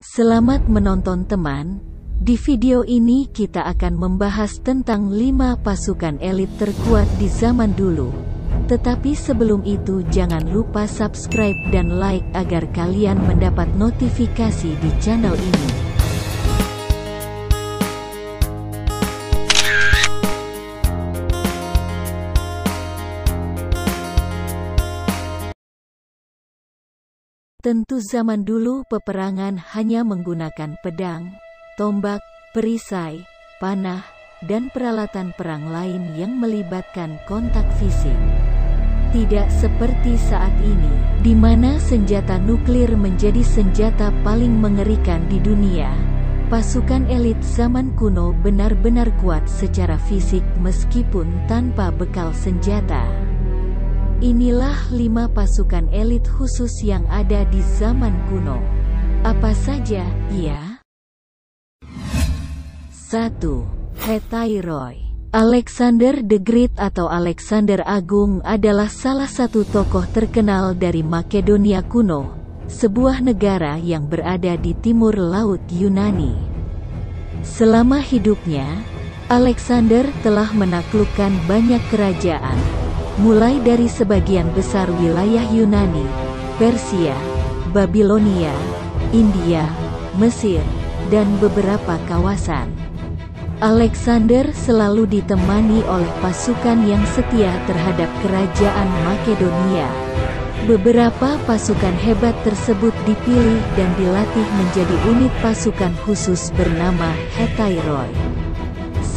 Selamat menonton teman. Di video ini kita akan membahas tentang 5 pasukan elit terkuat di zaman dulu. Tetapi sebelum itu jangan lupa subscribe dan like agar kalian mendapat notifikasi di channel ini. Tentu zaman dulu peperangan hanya menggunakan pedang, tombak, perisai, panah, dan peralatan perang lain yang melibatkan kontak fisik. Tidak seperti saat ini, di mana senjata nuklir menjadi senjata paling mengerikan di dunia. Pasukan elit zaman kuno benar-benar kuat secara fisik meskipun tanpa bekal senjata. Inilah 5 pasukan elit khusus yang ada di zaman kuno. Apa saja, ya? 1. Hetairoy. Alexander the Great atau Alexander Agung adalah salah satu tokoh terkenal dari Makedonia kuno, sebuah negara yang berada di timur laut Yunani. Selama hidupnya, Alexander telah menaklukkan banyak kerajaan, mulai dari sebagian besar wilayah Yunani, Persia, Babilonia, India, Mesir, dan beberapa kawasan. Alexander selalu ditemani oleh pasukan yang setia terhadap kerajaan Makedonia. Beberapa pasukan hebat tersebut dipilih dan dilatih menjadi unit pasukan khusus bernama Hetairoy.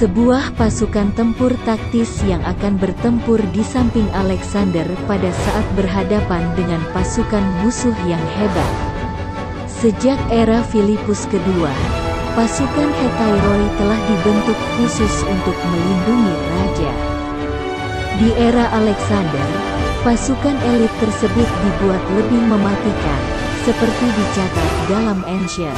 Sebuah pasukan tempur taktis yang akan bertempur di samping Alexander pada saat berhadapan dengan pasukan musuh yang hebat. Sejak era Filipus II, pasukan Hetairoy telah dibentuk khusus untuk melindungi raja. Di era Alexander, pasukan elit tersebut dibuat lebih mematikan, seperti dicatat dalam Ancient.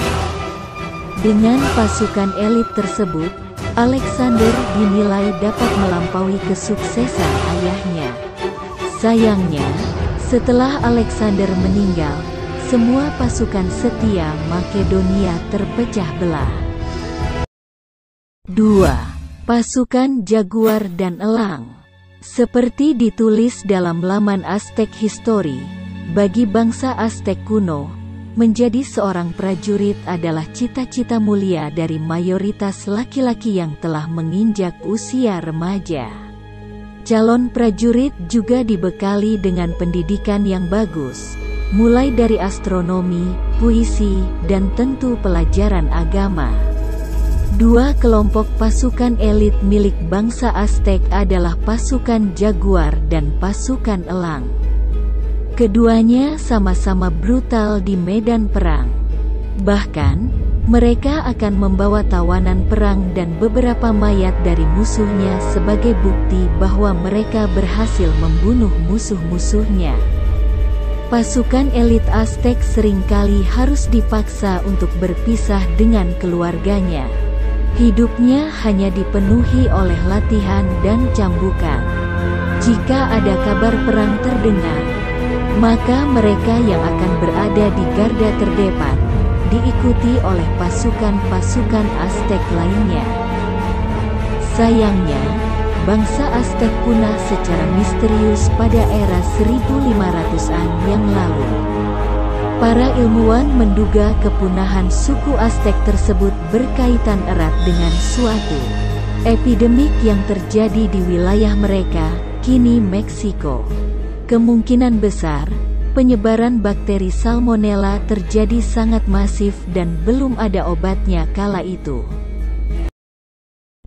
Dengan pasukan elit tersebut, Alexander dinilai dapat melampaui kesuksesan ayahnya. Sayangnya, setelah Alexander meninggal, semua pasukan setia Makedonia terpecah belah. 2. Pasukan Jaguar dan Elang. Seperti ditulis dalam laman Aztec History, bagi bangsa Aztec kuno, menjadi seorang prajurit adalah cita-cita mulia dari mayoritas laki-laki yang telah menginjak usia remaja. Calon prajurit juga dibekali dengan pendidikan yang bagus, mulai dari astronomi, puisi, dan tentu pelajaran agama. 2 kelompok pasukan elit milik bangsa Aztec adalah pasukan Jaguar dan pasukan Elang. Keduanya sama-sama brutal di medan perang. Bahkan, mereka akan membawa tawanan perang dan beberapa mayat dari musuhnya sebagai bukti bahwa mereka berhasil membunuh musuh-musuhnya. Pasukan elit Aztec seringkali harus dipaksa untuk berpisah dengan keluarganya. Hidupnya hanya dipenuhi oleh latihan dan cambukan. Jika ada kabar perang terdengar, maka mereka yang akan berada di garda terdepan, diikuti oleh pasukan-pasukan Aztec lainnya. Sayangnya, bangsa Aztec punah secara misterius pada era 1500-an yang lalu. Para ilmuwan menduga kepunahan suku Aztec tersebut berkaitan erat dengan suatu epidemik yang terjadi di wilayah mereka, kini Meksiko. Kemungkinan besar, penyebaran bakteri Salmonella terjadi sangat masif dan belum ada obatnya kala itu.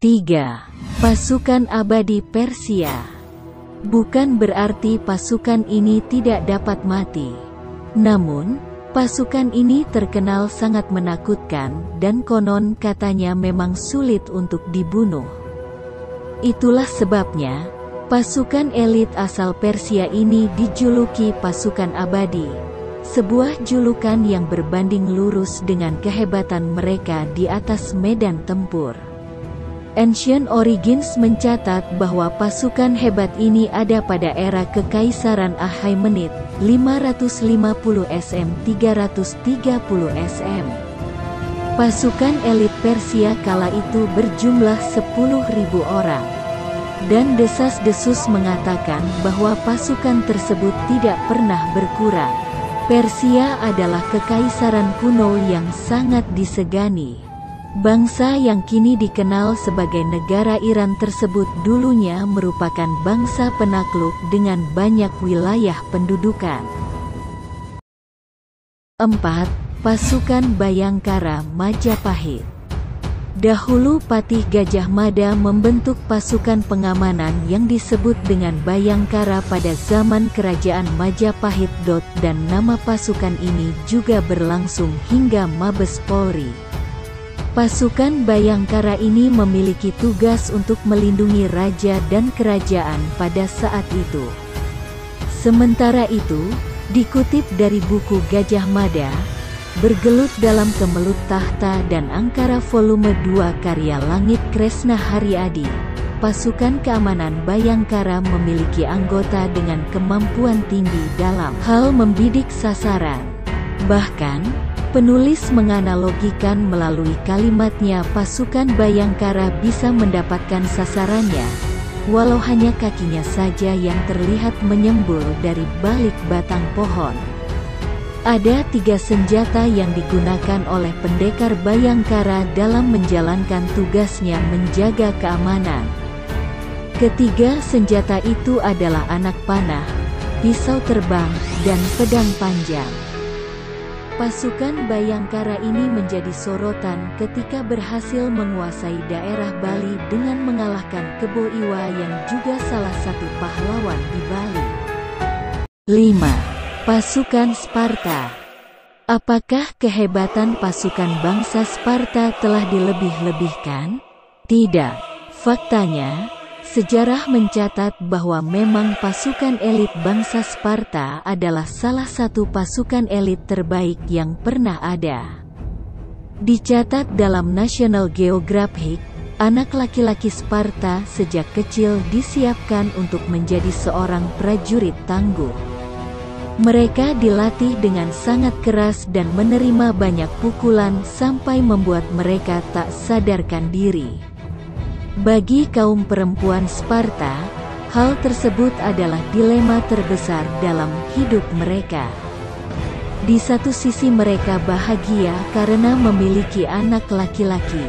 3. Pasukan abadi Persia. Bukan berarti pasukan ini tidak dapat mati. Namun, pasukan ini terkenal sangat menakutkan dan konon katanya memang sulit untuk dibunuh. Itulah sebabnya, pasukan elit asal Persia ini dijuluki pasukan abadi, sebuah julukan yang berbanding lurus dengan kehebatan mereka di atas medan tempur. Ancient Origins mencatat bahwa pasukan hebat ini ada pada era Kekaisaran Achaemenid, 550 SM-330 SM. Pasukan elit Persia kala itu berjumlah 10.000 orang. Dan desas-desus mengatakan bahwa pasukan tersebut tidak pernah berkurang. Persia adalah kekaisaran kuno yang sangat disegani. Bangsa yang kini dikenal sebagai negara Iran tersebut dulunya merupakan bangsa penakluk dengan banyak wilayah pendudukan. 4. Pasukan Bhayangkara Majapahit. Dahulu Patih Gajah Mada membentuk pasukan pengamanan yang disebut dengan Bhayangkara pada zaman Kerajaan Majapahit. Dan nama pasukan ini juga berlangsung hingga Mabes Polri. Pasukan Bhayangkara ini memiliki tugas untuk melindungi raja dan kerajaan pada saat itu. Sementara itu, dikutip dari buku Gajah Mada, Bergelut dalam Kemelut Tahta dan Angkara volume 2 karya Langit Kresna Haryadi, pasukan keamanan Bhayangkara memiliki anggota dengan kemampuan tinggi dalam hal membidik sasaran. Bahkan, penulis menganalogikan melalui kalimatnya pasukan Bhayangkara bisa mendapatkan sasarannya, walau hanya kakinya saja yang terlihat menyembul dari balik batang pohon. Ada 3 senjata yang digunakan oleh pendekar Bhayangkara dalam menjalankan tugasnya menjaga keamanan. Ketiga senjata itu adalah anak panah, pisau terbang, dan pedang panjang. Pasukan Bhayangkara ini menjadi sorotan ketika berhasil menguasai daerah Bali dengan mengalahkan Kebo Iwa yang juga salah satu pahlawan di Bali. 5. Pasukan Sparta. Apakah kehebatan pasukan bangsa Sparta telah dilebih-lebihkan? Tidak. Faktanya, sejarah mencatat bahwa memang pasukan elit bangsa Sparta adalah salah satu pasukan elit terbaik yang pernah ada. Dicatat dalam National Geographic, anak laki-laki Sparta sejak kecil disiapkan untuk menjadi seorang prajurit tangguh. Mereka dilatih dengan sangat keras dan menerima banyak pukulan sampai membuat mereka tak sadarkan diri. Bagi kaum perempuan Sparta, hal tersebut adalah dilema terbesar dalam hidup mereka. Di satu sisi mereka bahagia karena memiliki anak laki-laki.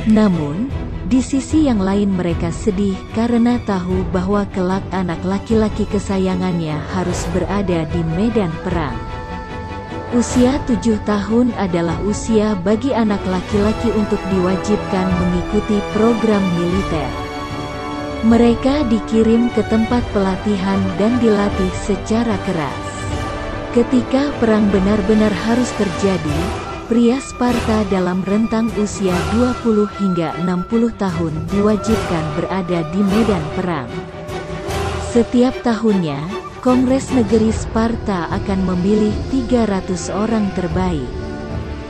Namun, di sisi yang lain mereka sedih karena tahu bahwa kelak anak laki-laki kesayangannya harus berada di medan perang. Usia 7 tahun adalah usia bagi anak laki-laki untuk diwajibkan mengikuti program militer. Mereka dikirim ke tempat pelatihan dan dilatih secara keras. Ketika perang benar-benar harus terjadi, pria Sparta dalam rentang usia 20 hingga 60 tahun diwajibkan berada di medan perang. Setiap tahunnya, Kongres Negeri Sparta akan memilih 300 orang terbaik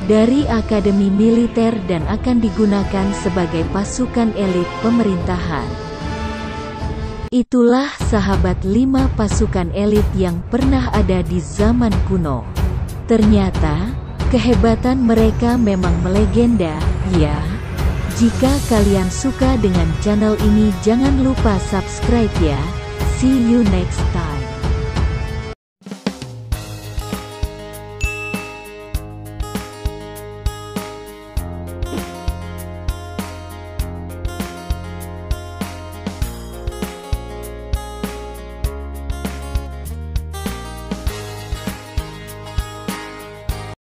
dari akademi militer dan akan digunakan sebagai pasukan elit pemerintahan. Itulah sahabat 5 pasukan elit yang pernah ada di zaman kuno. Ternyata, kehebatan mereka memang melegenda, ya. Jika kalian suka dengan channel ini jangan lupa subscribe ya. See you next time.